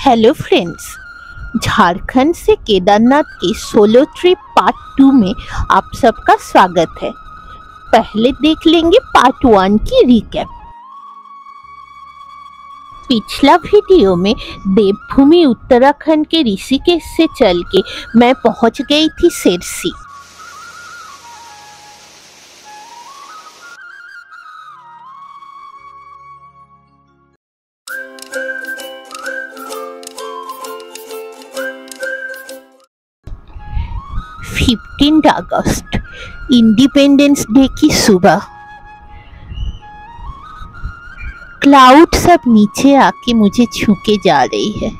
Hello friends, Jharkhand से केदारनाथ की solo trip part 2 में आप सबका स्वागत है। पहले देख लेंगे पार्ट 1 की रिकैप। पिछला वीडियो में देवभूमि उत्तराखंड के ऋषिकेश से चल के मैं पहुंच गई थी सेरसी। अगस्त इंडिपेंडेंस डे की सुबह। क्लाउड सब नीचे आके मुझे छू के जा रही है।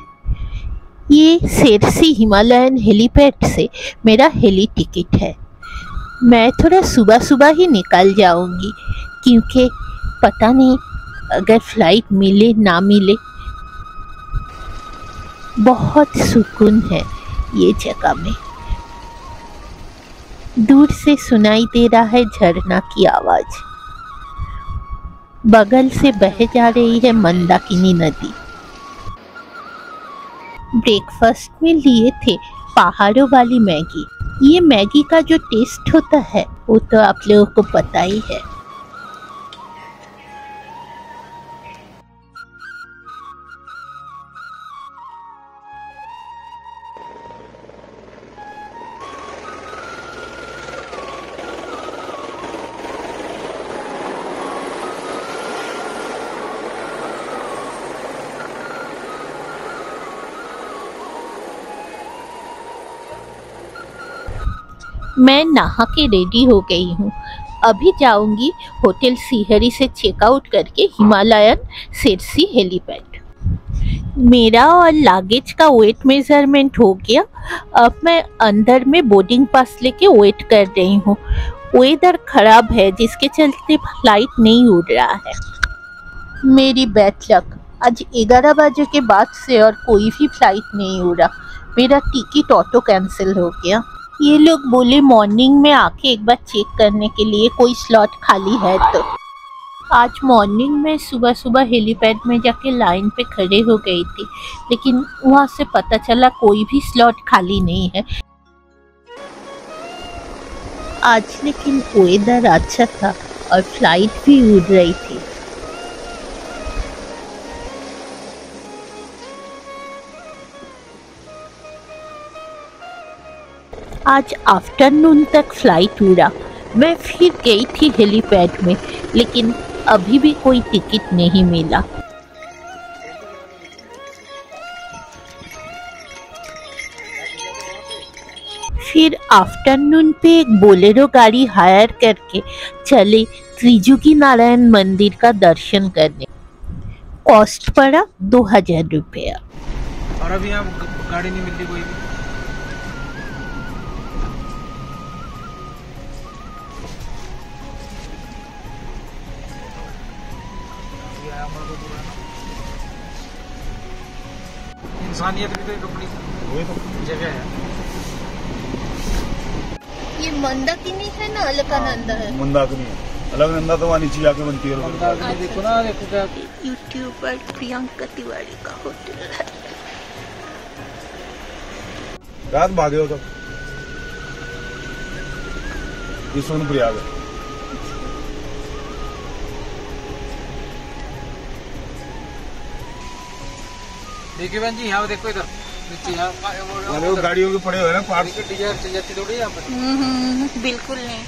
ये सेरसी हिमालयन हेलीपैड से मेरा हेली टिकट है। मैं थोड़ा सुबह सुबह ही निकल जाऊंगी क्योंकि पता नहीं अगर फ्लाइट मिले ना मिले। बहुत सुकून है ये जगह में। दूर से सुनाई दे रहा है झरना की आवाज। बगल से बह जा रही है मंदाकिनी नदी। ब्रेकफास्ट में लिए थे पहाड़ों वाली मैगी। ये मैगी का जो टेस्ट होता है वो तो आप लोगों को पता ही है। मैं नहा के रेडी हो गई हूँ। अभी जाऊंगी होटल सिहरी से चेकआउट करके हिमालयन सेरसी हेलीपैड। मेरा और लागेज का वेट मेजरमेंट हो गया। अब मैं अंदर में बोर्डिंग पास लेके वेट कर रही हूँ। वेदर खराब है जिसके चलते फ्लाइट नहीं उड़ रहा है। मेरी बैड लक, आज 11 बजे के बाद से और कोई भी फ्लाइट नहीं उड़ा। मेरा टिकट ऑटो कैंसिल हो गया। ये लोग बोले मॉर्निंग में आके एक बार चेक करने के लिए कोई स्लॉट खाली है। तो आज मॉर्निंग में सुबह सुबह हेलीपैड में जाके लाइन पे खड़े हो गई थी, लेकिन वहाँ से पता चला कोई भी स्लॉट खाली नहीं है। आज लेकिन वेदर अच्छा था और फ्लाइट भी उड़ रही थी। आज आफ्टरनून तक फ्लाइट उड़ा। मैं फिर गई थी हेलीपैड में, लेकिन अभी भी कोई टिकट नहीं मिला। फिर आफ्टरनून पे एक बोलेरो गाड़ी हायर करके चले त्रिजुगी नारायण मंदिर का दर्शन करने। कॉस्ट पड़ा 2000 रुपया। और अभी यहाँ गाड़ी नहीं मिलती कोई भी। इंसानियत भी तो वही तो जगह है। ये मंदाकिनी है ना अलकनंदा है? मंदाकिनी है। अलकनंदा तो वहाँ नीचे जाके बनती है। देखो ना, देखो क्या यूट्यूबर प्रियंका तिवारी का होटल है। रात भागे हो तो ये सोनप्रयाग है। देखिए बहन जी, यहाँ देखो इधर नीचे वो गाड़ियों के पड़े हुए ना पार्क के डिजायर चल जाती थोड़ी यहाँ पर। बिल्कुल नहीं।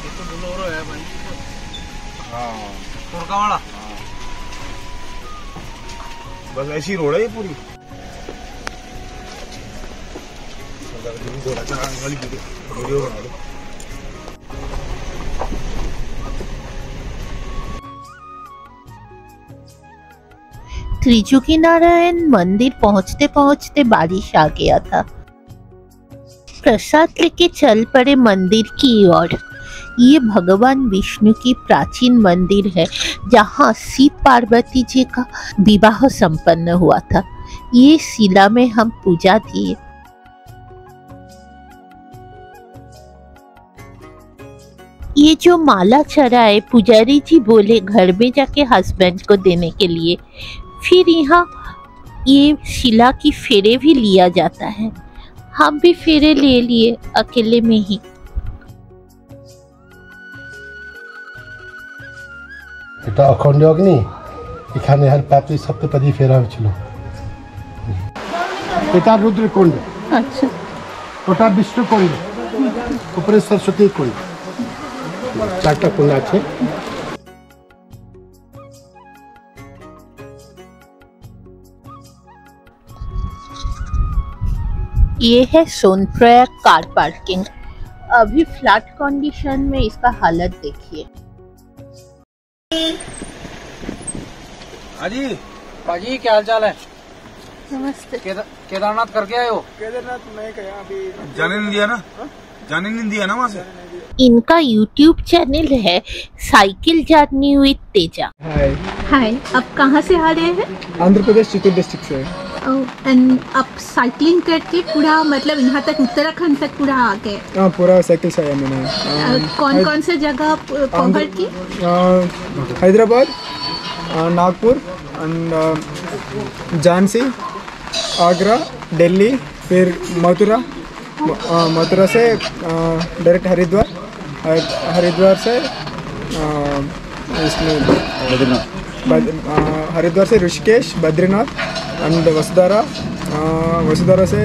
ये तो बोलोरो है भाई। हाँ, तुर्का वाला। बस ऐसी रोड है ये पूरी। वीडियो बना दो। त्रिजुगी नारायण मंदिर पहुंचते पहुंचते बारिश आ गया था। प्रसाद लेके चल पड़े मंदिर की ओर। ये भगवान विष्णु की प्राचीन मंदिर है जहाँ शिव पार्वती जी का विवाह संपन्न हुआ था। ये शिला में हम पूजा दिए। ये जो माला चढ़ा है पुजारी जी बोले घर में जाके हस्बैंड को देने के लिए। फिर यहाँ ये शिला की फेरे भी लिया जाता है। हम भी फेरे ले लिए अकेले में ही। এটা অখণ্ড অগ্নি, এখানে আর পাপড়ি সপ্তপদী ফেরা হয়েছিল। এটা রুদ্রকুণ্ড, अच्छा, ওটা বিষ্ণুকুণ্ড, উপরে সরস্বতী কুণ্ড, চারটা কুণ্ড আছে। ये है सोनप्रयाग कार पार्किंग। अभी फ्लैट कंडीशन में इसका हालत देखिए। हाजी पाजी क्या हाल चाल है? नमस्ते। केदारनाथ करके आए हो? केदारनाथ मैं गया अभी, जाने नहीं दिया ना, जाने नहीं दिया ना वहाँ से। इनका YouTube चैनल है साइकिल जर्नी विद तेजा। हाय हाय, आप कहाँ से आ रहे हैं? आंध्र प्रदेश चित्तूर डिस्ट्रिक्ट से। एंड आप साइकिलिंग करके पूरा मतलब यहाँ तक उत्तराखंड तक पूरा आ गए? हाँ, पूरा साइकिल से आया मैंने। कौन कौन से जगह कवर की? हैदराबाद, नागपुर एंड झांसी, आगरा, दिल्ली, फिर मथुरा, मथुरा से डायरेक्ट हरिद्वार, हरिद्वार से इसमें हरिद्वार से ऋषिकेश, बद्रीनाथ एंड वसुधारा, वसुधारा से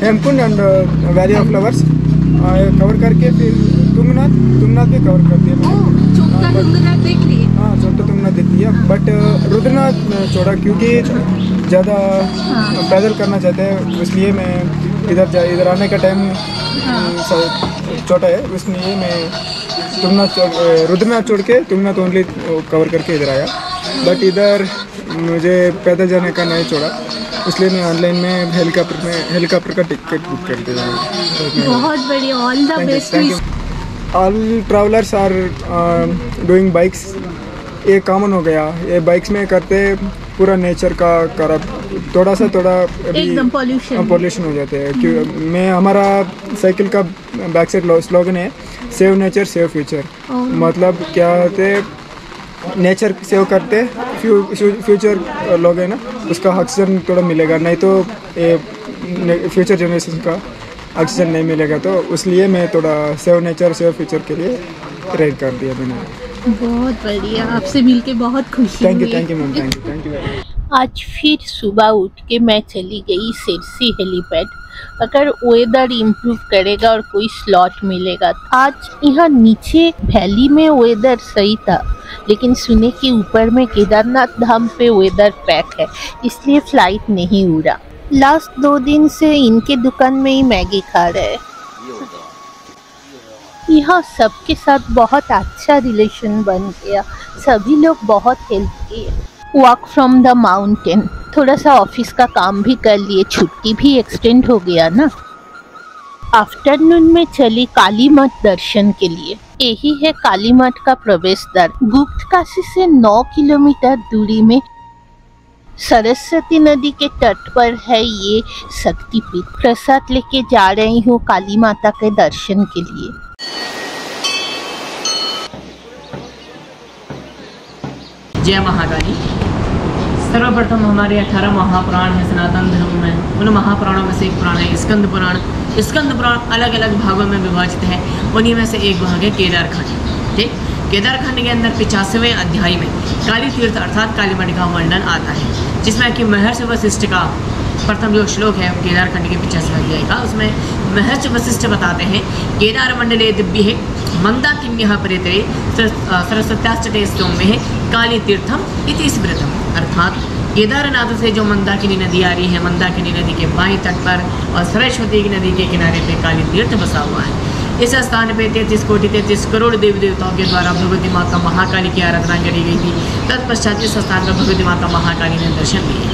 Hemkund and valley of flowers cover करके फिर तुंगनाथ भी कवर कर दिया मैंने। छोटा तुंगनाथ देख लिए? हाँ, छोटा तुंगनाथ देख लिया, बट रुद्रनाथ छोड़ा क्योंकि ज़्यादा पैदल करना चाहते हैं, इसलिए मैं इधर आने का टाइम छोटा है, इसलिए मैं रुद्रनाथ छोड़ के तुंगनाथ ओनली कवर करके इधर आया। बट इधर मुझे पैदल जाने का नहीं छोड़ा, इसलिए मैं ऑनलाइन में हेलीकॉप्टर का टिकट बुक कर दिया। बहुत बढ़िया, all the best. All travellers are doing bikes, ये कॉमन हो गया। ये बाइक्स में करते पूरा नेचर का खराब, थोड़ा एकदम पॉल्यूशन हो जाते हैं। क्यों मैं हमारा साइकिल का बैक साइड स्लोगन है सेव नेचर सेव फ्यूचर। मतलब क्या होते नेचर सेव करते फ्यूचर लोग है ना, उसका ऑक्सीजन थोड़ा मिलेगा, नहीं तो ये फ्यूचर जनरेशन का ऑक्सीजन नहीं मिलेगा। तो इसलिए मैं थोड़ा सेव नेचर सेव फ्यूचर के लिए रेड कर दिया मैंने। बहुत बढ़िया, आपसे मिलके बहुत खुशी हुई। Thank you ma'am, thank you. आज फिर सुबह उठ के मैं चली गई सिरसी हेलीपैड। अगर वेदर इम्प्रूव करेगा और कोई स्लॉट मिलेगा। आज यहाँ नीचे वैली में वेदर सही था, लेकिन सुने कि ऊपर में केदारनाथ धाम पे वेदर पैक है, इसलिए फ्लाइट नहीं उड़ा। लास्ट 2 दिन से इनके दुकान में ही मैगी खा रहे। यहाँ सबके साथ बहुत अच्छा रिलेशन बन गया, सभी लोग बहुत हेल्प किए। वॉक फ्रॉम द माउंटेन, थोड़ा सा ऑफिस का काम भी कर लिए, छुट्टी भी एक्सटेंड हो गया ना। आफ्टरनून में चली काली मठ दर्शन के लिए। यही है काली मठ का प्रवेश द्वार। गुप्त काशी से 9 किलोमीटर दूरी में सरस्वती नदी के तट पर है ये शक्तिपीठ। प्रसाद लेके जा रही हूँ काली माता के दर्शन के लिए। जय महाकाली। सर्वप्रथम हमारे 18 महापुराण है सनातन धर्म में। उन महापुराणों में से एक पुराण है स्कंद पुराण। स्कंद पुराण अलग अलग भागों में विभाजित है, उन्हीं में से एक भाग है केदारखंड। ठीक, केदारखंड के अंदर 85वें अध्याय में काली तीर्थ अर्थात काली मठ का वर्णन आता है, जिसमें कि महर्षि वशिष्ठ का प्रथम जो श्लोक है केदारखंड के 85वें अध्याय का, उसमें महर्षि वशिष्ठ बताते हैं केदार मंडले दिव्य है मंदाकिन्यः परितरे सरस्वत्याश्चते सौम्ये काली तीर्थम इति स्मृतम। अर्थात केदारनाथ से जो मंदाकिनी नदी आ रही है, मंदाकिनी नदी के बाएं तट पर और सरस्वती की नदी के किनारे पे काली तीर्थ बसा हुआ है। इस स्थान पे 33 कोटि 33 करोड़ देवी देवताओं के द्वारा भगवती माता महाकाली की आराधना करी गई थी। तत्पश्चात इस स्थान पर भगवती माता महाकाली ने दर्शन दिए।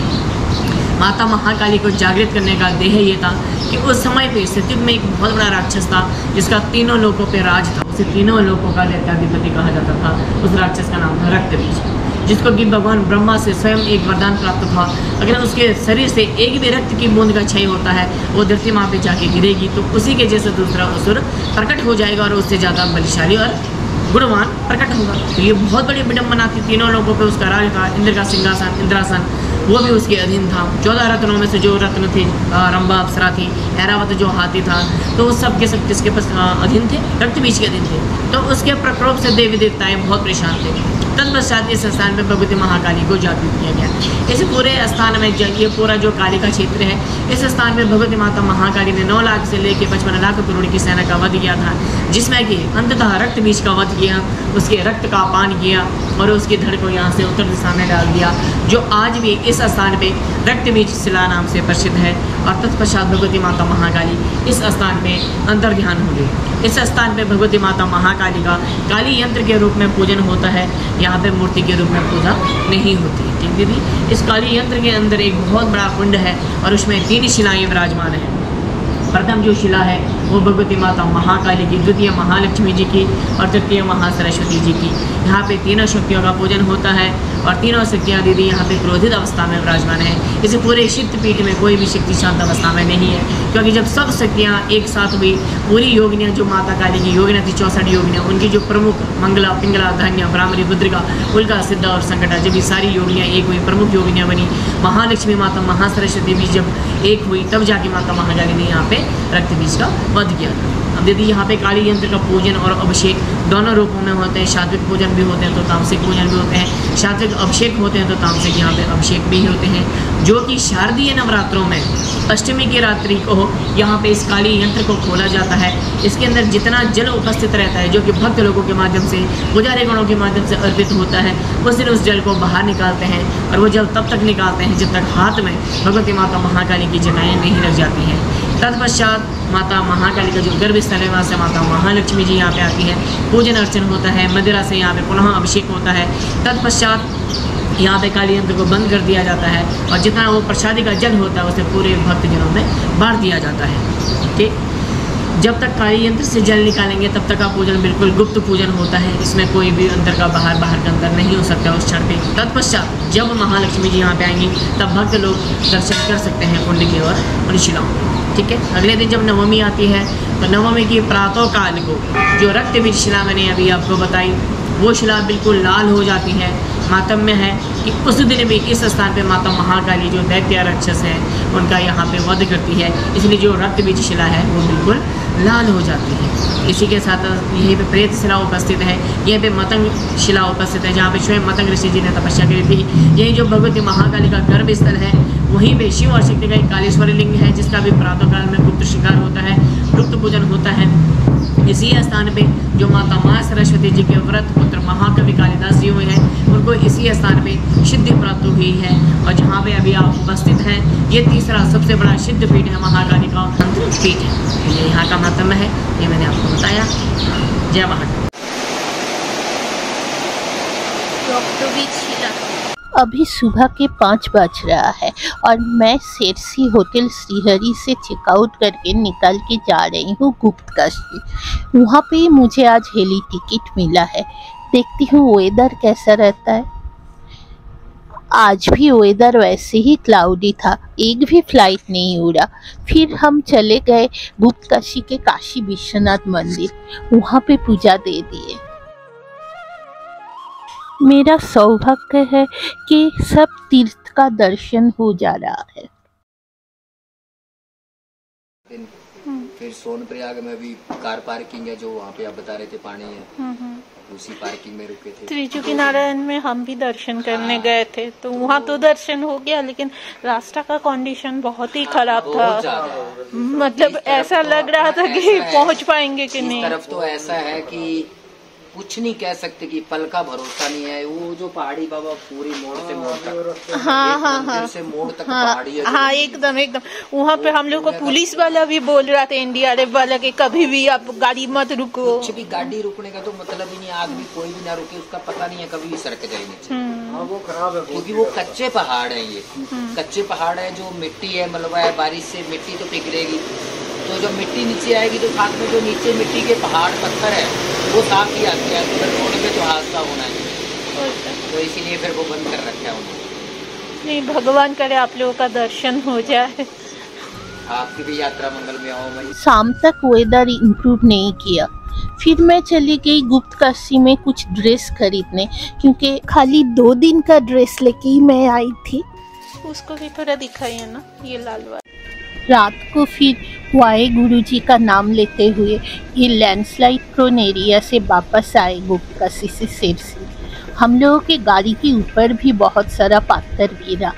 माता महाकाली को जागृत करने का ध्येय ये था कि उस समय पे सतयुग में एक बहुत बड़ा राक्षस था जिसका तीनों लोकों पे राज था, उसे तीनों लोकों का दैत्याधिपति कहा जाता था। उस राक्षस का नाम था रक्तबीज, जिसको कि भगवान ब्रह्मा से स्वयं एक वरदान प्राप्त था, अगर उसके शरीर से एक भी रक्त की बूंद का क्षय होता है वो धरती माँ पे जाके गिरेगी तो उसी के जैसे दूसरा असुर प्रकट हो जाएगा और उससे ज़्यादा बलशाली और गुणवान प्रकट होगा। तो ये बहुत बड़ी विडम्बना थी, तीनों लोगों पे उसका राज था। इंद्र का सिंहासन, इंद्रासन, वो भी उसके अधीन था। 14 रत्नों में से जो रत्न थे, रंभा अप्सरा थी, ऐरावत जो हाथी था, तो उस सब के सब किसके पास अधीन थे? रक्तबीज के अधीन थे। तो उसके प्रकोप से देवी देवताएं बहुत परेशान थे। तत्पश्चात इस स्थान में भगवती महाकाली को जागृत किया गया। इस पूरे स्थान में ये पूरा जो काली का क्षेत्र है, इस स्थान में भगवती माता महाकाली ने 9 लाख से लेकर 55 लाख करोड़ की सेना का वध किया था, जिसमें कि अंततः रक्तबीज का वध किया, उसके रक्त का पान किया और उसकी धड़ को यहाँ से उत्तर दिशा में डाल दिया, जो आज भी इस स्थान पे रक्तबीज शिला नाम से प्रसिद्ध है। और तत्पश्चात भगवती माता महाकाली इस स्थान पे अंतर्ध्यान हो गई। इस स्थान पे भगवती माता महाकाली का काली यंत्र के रूप में पूजन होता है, यहाँ पे मूर्ति के रूप में पूजा नहीं होती। ठीक दीदी, इस काली यंत्र के अंदर एक बहुत बड़ा कुंड है और उसमें 3 शिलाएं विराजमान हैं। प्रथम जो शिला है वो भगवती माता महाकाली की, द्वितीय महालक्ष्मी जी की और तृतीय महासरस्वती जी की। यहाँ पे तीनों शक्तियों का पूजन होता है और तीनों शक्तियाँ दीदी यहाँ पे क्रोधित अवस्था में विराजमान है। इस पूरे शक्तिपीठ में कोई भी शक्ति शांत अवस्था में नहीं है, क्योंकि जब सब शक्तियाँ एक साथ हुई, पूरी योगिनियाँ जो माता काली की योगिनियाँ थी 64 योगिनियाँ, उनकी जो प्रमुख मंगला, पिंगला, धन्य, ब्राह्मणी, बुद्रिका, उल्का, सिद्धा और संकटा, जब ये सारी योगिनियाँ एक हुई, प्रमुख योगिनियाँ बनी, महालक्ष्मी माता महासरस्वती भी जब एक हुई, तब जाके माता महाकाली ने यहाँ पे रक्तबीज का वध किया था। अब यदि यहाँ पे काली यंत्र का पूजन और अभिषेक दोनों रूपों में होते हैं, सात्विक पूजन भी होते हैं तो तामसिक पूजन भी होते हैं, सात्विक अभिषेक होते हैं तो तामसिक यहाँ पे अभिषेक भी होते हैं, जो कि शारदीय नवरात्रों में अष्टमी की रात्रि को यहाँ पे इस काली यंत्र को खोला जाता है। इसके अंदर जितना जल उपस्थित रहता है, जो कि भक्त लोगों के माध्यम से, पुजारी गणों के माध्यम से अर्पित होता है, उस दिन उस जल को बाहर निकालते हैं और वो जल तब तक निकालते हैं जब तक हाथ में भगवती माता महाकाली की जटाएँ नहीं लग जाती हैं। तत्पश्चात माता महाकाली का जो गर्भ स्थल है वहाँ से माता महालक्ष्मी जी यहाँ पे आती है, पूजन अर्चन होता है, मदिरा से यहाँ पे पुनः अभिषेक होता है। तत्पश्चात यहाँ पे काली यंत्र को बंद कर दिया जाता है और जितना वो प्रसादी का जल होता है उसे पूरे भक्तजनों में बांट दिया जाता है। ठीक, जब तक काली यंत्र से जल निकालेंगे तब तक का पूजन बिल्कुल गुप्त पूजन होता है, इसमें कोई भी अंदर का बाहर, बाहर का अंदर नहीं हो सकता उस क्षण पे। तत्पश्चात जब महालक्ष्मी जी यहाँ पे आएंगी तब भक्त लोग दर्शन कर सकते हैं कुंड की और उन शिलाओं। ठीक है, अगले दिन जब नवमी आती है तो नवमी की प्रातः काल को जो रक्तबीज शिला मैंने अभी आपको बताई, वो शिला बिल्कुल लाल हो जाती है। मातम्य है कि उस दिन भी इस स्थान पे माता महाकाली जो दैत्य राक्षस है उनका यहाँ पे वध करती है, इसलिए जो रक्तबीज शिला है वो बिल्कुल लाल हो जाती है। इसी के साथ यहीं पे प्रेत शिला उपस्थित है, यहीं पे मतंग शिला उपस्थित है, जहाँ पे स्वयं मतंग ऋषि जी ने तपस्या करी थी। यही जो भगवती महाकाली का गर्भ स्थल है, वहीं पे शिव और शक्ति का एक कालेश्वरी लिंग है, जिसका भी प्रातः काल में गुप्त श्रृंगार होता है, गुप्त पूजन होता है। इसी स्थान पे जो माता महा सरस्वती जी के व्रत पुत्र महाकवि कालिदास जी हुए हैं, उनको इसी स्थान पे सिद्धि प्राप्त हुई है। और जहाँ पे अभी आप उपस्थित हैं, ये तीसरा सबसे बड़ा सिद्ध पीठ है, महाकाली का मंत्र पीठ है। ये यहाँ का महत्व है, ये मैंने आपको बताया। जय महाकाली। अभी सुबह के 5 बज रहा है और मैं शेरसी होटल श्रीहरि से चेकआउट करके निकल के जा रही हूँ गुप्तकाशी। वहाँ पे मुझे आज हेली टिकट मिला है, देखती हूँ वेदर कैसा रहता है। आज भी वेदर वैसे ही क्लाउडी था, एक भी फ्लाइट नहीं उड़ा। फिर हम चले गए गुप्तकाशी के काशी विश्वनाथ मंदिर, वहाँ पे पूजा दे दिए। मेरा सौभाग्य है कि सब तीर्थ का दर्शन हो जा रहा है। फिर सोनप्रयाग में भी कार पार्किंग है, जो वहाँ पे आप बता रहे थे पानी है, उसी पार्किंग में रुके थे। त्रिजुगी नारायण में हम भी दर्शन करने गए थे, तो वहाँ तो दर्शन हो गया, लेकिन रास्ता का कंडीशन बहुत ही खराब था। मतलब ऐसा लग रहा था कि पहुँच पाएंगे कि नहीं। तरफ तो ऐसा है कि कुछ नहीं कह सकते कि पल का भरोसा नहीं है। वो जो पहाड़ी बाबा पूरी मोड़ से मोड़ तक, हाँ से मोड़ तक पहाड़ी है। हाँ एकदम एकदम। वहाँ पे हम लोग को पुलिस वाला भी बोल रहा था, NDRF वाला, कि कभी भी आप गाड़ी मत रुको। कुछ भी गाड़ी रुकने का तो मतलब ही नहीं, आदमी कोई भी ना रुके, उसका पता नहीं है कभी भी सड़क जाएंगे। वो खराब है क्योंकि वो कच्चे पहाड़ है। ये कच्चे पहाड़ है, जो मिट्टी है मलबा है, बारिश से मिट्टी तो पिघलेगी, तो जब मिट्टी नीचे आएगी तो साथ में जो नीचे मिट्टी के पहाड़ पत्थर है वो साफ ही आते हैं, फिर रोड पे तो हादसा होना है, तो इसीलिए फिर वो बंद कर रखा है उन्होंने। नहीं, भगवान करे आप लोगों का दर्शन हो जाए, आपकी भी यात्रा मंगल में आओ भाई। शाम तक वेदर इम्प्रूव नहीं किया, फिर मैं चली गई गुप्त काशी में कुछ ड्रेस खरीदने, क्योंकि खाली 2 दिन का ड्रेस लेके ही मैं आई थी। उसको भी थोड़ा दिखाइए ना, ये लाल वाला। रात को फिर वाहे गुरु जी का नाम लेते हुए ये लैंडस्लाइड प्रोन एरिया से वापस आए गुप्त काशी से सिरसी। हम लोगों के गाड़ी के ऊपर भी बहुत सारा पत्थर गिरा।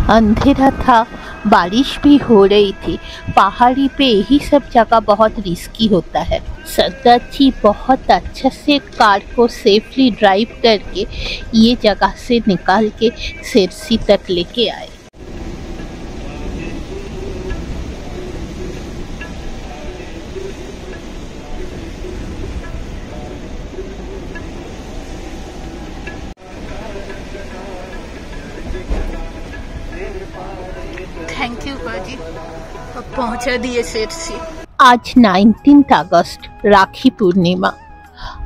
अंधेरा था, बारिश भी हो रही थी। पहाड़ी पे यही सब जगह बहुत रिस्की होता है। सरदार जी बहुत अच्छा से कार को सेफली ड्राइव करके ये जगह से निकाल के सिरसी तक लेके आए। थैंक यू बाजी, अब पहुंचा दिए सिरसी। आज 19 अगस्त राखी पूर्णिमा।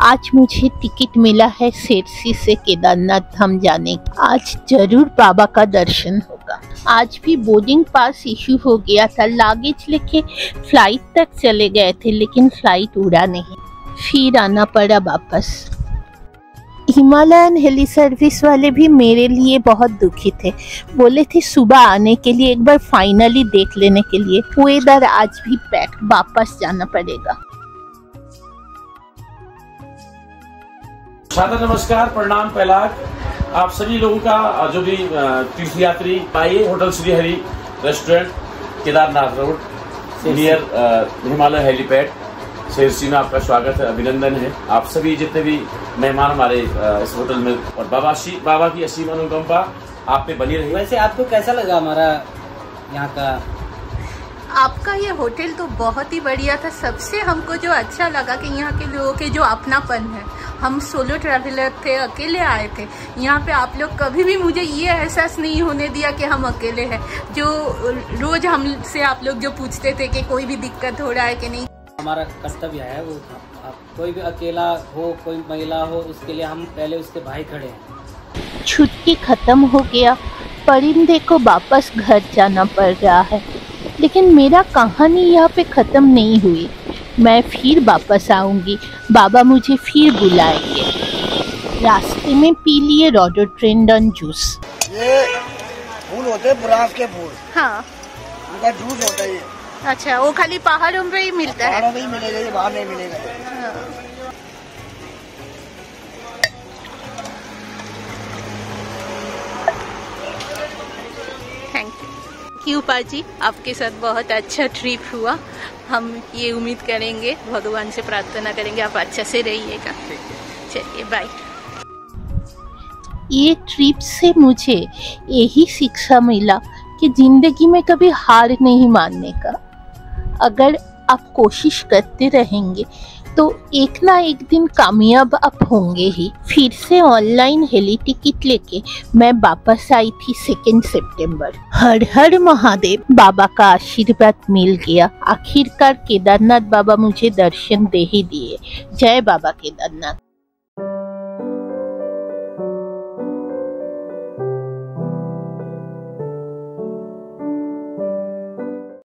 आज मुझे टिकट मिला है सिरसी से केदारनाथ धाम जाने का। आज जरूर बाबा का दर्शन होगा। आज भी बोर्डिंग पास इशू हो गया था, लागेज लेके फ्लाइट तक चले गए थे, लेकिन फ्लाइट उड़ा नहीं, फिर आना पड़ा वापस। हिमालयन हेली सर्विस वाले भी मेरे लिए बहुत दुखी थे, बोले थे सुबह आने के लिए, एक बार फाइनली देख लेने के लिए। वेदर आज भी पैक, वापस जाना पड़ेगा। सादर नमस्कार, प्रणाम, पैलाक। आप सभी लोगों का जो भी तीर्थयात्री आइए hotel Shri Hari restaurant, Kedarnath road, near Himalaya helipad, Sirsi में आपका स्वागत है, अभिनंदन है। आप सभी जितने भी मेहमान हमारे इस होटल में, और बाबा की असीम अनुकंपा आप पे बनी रही। वैसे आपको कैसा लगा हमारा यहाँ का? आपका ये होटल तो बहुत ही बढ़िया था। सबसे हमको जो अच्छा लगा कि यहाँ के लोगों के जो अपनापन है। हम सोलो ट्रैवलर थे, अकेले आए थे यहाँ पे। आप लोग कभी भी मुझे ये एहसास नहीं होने दिया कि हम अकेले हैं। जो रोज हमसे आप लोग जो पूछते थे कि कोई भी दिक्कत हो रहा है कि नहीं, हमारा कर्तव्य है वो, कोई भी अकेला हो, कोई महिला हो, उसके लिए हम पहले उसके भाई खड़े हैं। छुट्टी खत्म हो गया, परिंदे को वापस घर जाना पड़ रहा है, लेकिन मेरा कहानी यहाँ पे खत्म नहीं हुई। मैं फिर वापस आऊंगी, बाबा मुझे फिर बुलाएंगे। रास्ते में पी लिए रोडोडेंड्रन जूस। ये फूल होते हैं बुरास के फूल, हाँ उनका जूस होता है ये। अच्छा, वो खाली पहाड़ों पे ही मिलता है? पहाड़ों पे ही मिलेगा, ये बाहर नहीं मिलेगा। थैंक यू पाजी, आपके साथ बहुत अच्छा ट्रिप हुआ। हम ये उम्मीद करेंगे, भगवान से प्रार्थना करेंगे आप अच्छा से रहिएगा। चलिए बाय। ये ट्रिप से मुझे यही शिक्षा मिला कि जिंदगी में कभी हार नहीं मानने का। अगर आप कोशिश करते रहेंगे तो एक ना एक दिन कामयाब आप होंगे ही। फिर से ऑनलाइन हेली टिकट लेके मैं वापस आई थी 2 सितंबर। हर हर महादेव, बाबा का आशीर्वाद मिल गया। आखिरकार केदारनाथ बाबा मुझे दर्शन दे ही दिए। जय बाबा केदारनाथ।